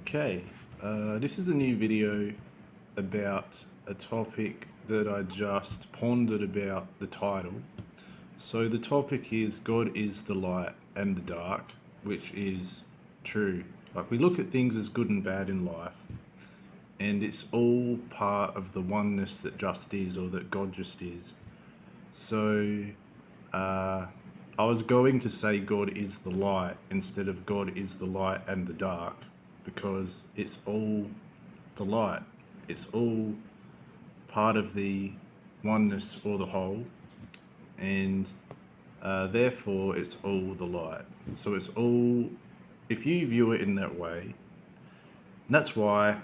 Okay, this is a new video about a topic that I just pondered about the title. So the topic is God is the light and the dark, which is true. Like, we look at things as good and bad in life, and it's all part of the oneness that just is, or that God just is. So I was going to say God is the light instead of God is the light and the dark, because it's all the light. It's all part of the oneness or the whole, and therefore it's all the light. So it's all, if you view it in that way, and that's why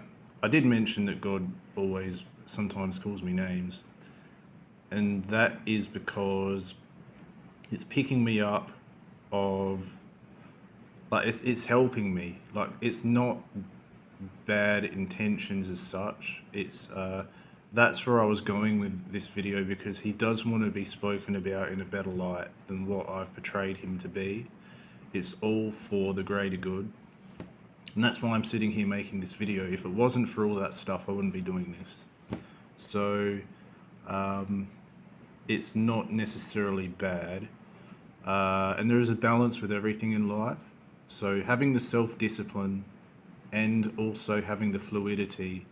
I did mention that God always sometimes calls me names, and that is because it's picking me up of, like, it's helping me. Like, it's not bad intentions as such. It's that's where I was going with this video, because he does want to be spoken about in a better light than what I've portrayed him to be. It's all for the greater good, and that's why I'm sitting here making this video. If it wasn't for all that stuff, I wouldn't be doing this. So it's not necessarily bad, and there is a balance with everything in life. So having the self-discipline and also having the fluidity.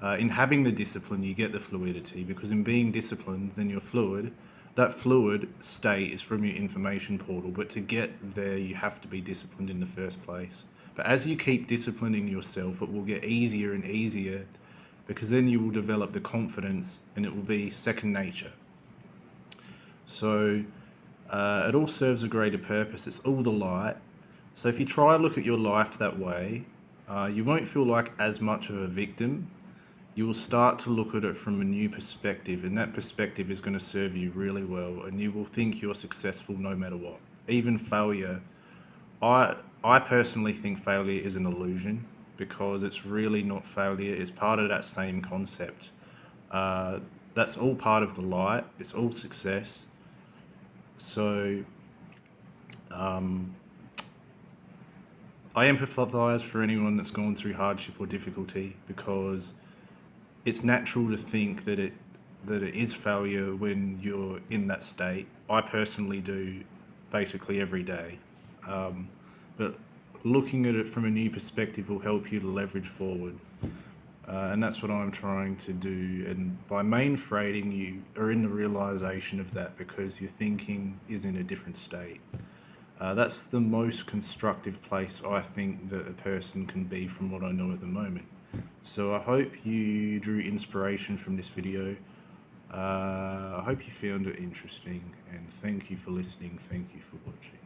In having the discipline, you get the fluidity, because in being disciplined, then you're fluid. That fluid state is from your information portal, but to get there, you have to be disciplined in the first place. But as you keep disciplining yourself, it will get easier and easier, because then you will develop the confidence and it will be second nature. So it all serves a greater purpose. It's all the light. So if you try to look at your life that way, you won't feel like as much of a victim. You will start to look at it from a new perspective, and that perspective is going to serve you really well, and you will think you're successful no matter what. Even failure, I personally think failure is an illusion, because it's really not failure. It's part of that same concept. That's all part of the light. It's all success. So I empathise for anyone that's gone through hardship or difficulty, because it's natural to think that it is failure when you're in that state. I personally do, basically every day. But looking at it from a new perspective will help you to leverage forward. And that's what I'm trying to do. And by main freighting, you are in the realization of that, because your thinking is in a different state. That's the most constructive place I think that a person can be, from what I know at the moment. So I hope you drew inspiration from this video. I hope you found it interesting, and thank you for listening. Thank you for watching.